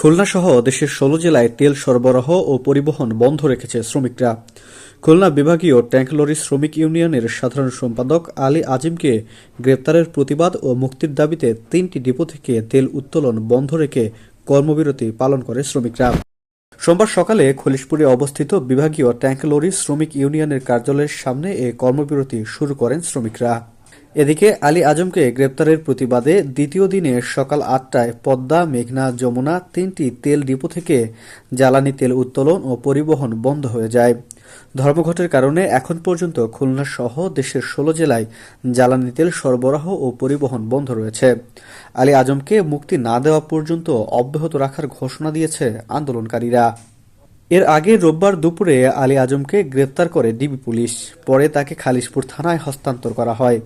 খুলনা সহ দেশের ১৬ জেলায় তেল সরবরাহ ও পরিবহন বন্ধ রেখেছে শ্রমিকরা। খুলনা বিভাগীয় ট্যাংক লরি শ্রমিক ইউনিয়নের সাধারণ সম্পাদক আলী আজিমকে গ্রেপ্তারের প্রতিবাদ ও মুক্তির দাবিতে ৩টি ডিপো থেকে তেল উত্তোলন বন্ধ রেখে কর্মবিরতি পালন করে শ্রমিকরা। সোমবার সকালে খলিশপুরে অবস্থিত বিভাগীয় ট্যাংক লরি শ্রমিক ইউনিয়নের কার্যালয়ের সামনে এ কর্মবিরতি শুরু করেন শ্রমিকরা। এদিকে আলী আজমকে গ্রেপ্তারের প্রতিবাদে দ্বিতীয় দিনে সকাল ৮টায় পদ্মা, মেঘনা, যমুনা ৩টি তেল ডিপো থেকে জ্বালানি তেল উত্তোলন ও পরিবহন বন্ধ হয়ে যায়। ধর্মঘটের কারণে এখন পর্যন্ত খুলনা সহ দেশের ১৬ জেলায় জ্বালানি তেল সরবরাহ ও পরিবহন বন্ধ রয়েছে। আলী আজমকে মুক্তি না দেওয়া পর্যন্ত অব্যাহত রাখার ঘোষণা দিয়েছে আন্দোলনকারীরা। এর আগে রোববার দুপুরে আলী আজমকে গ্রেপ্তার করে ডিবি পুলিশ। পরে তাকে খালিশপুর থানায় হস্তান্তর করা হয়।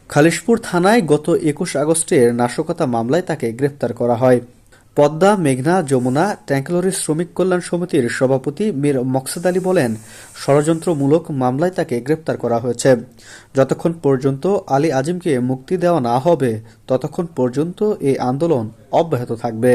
খালিশপুর থানায় গত ২১ আগস্টের নাশকতা মামলায় তাকে গ্রেপ্তার করা হয়। পদ্মা, মেঘনা, যমুনা ট্যাংক লরি শ্রমিক কল্যাণ সমিতির সভাপতি মীর মকসেদ আলী বলেন, ষড়যন্ত্রমূলক মামলায় তাকে গ্রেপ্তার করা হয়েছে। যতক্ষণ পর্যন্ত আলী আজিমকে মুক্তি দেওয়া না হবে ততক্ষণ পর্যন্ত এই আন্দোলন অব্যাহত থাকবে।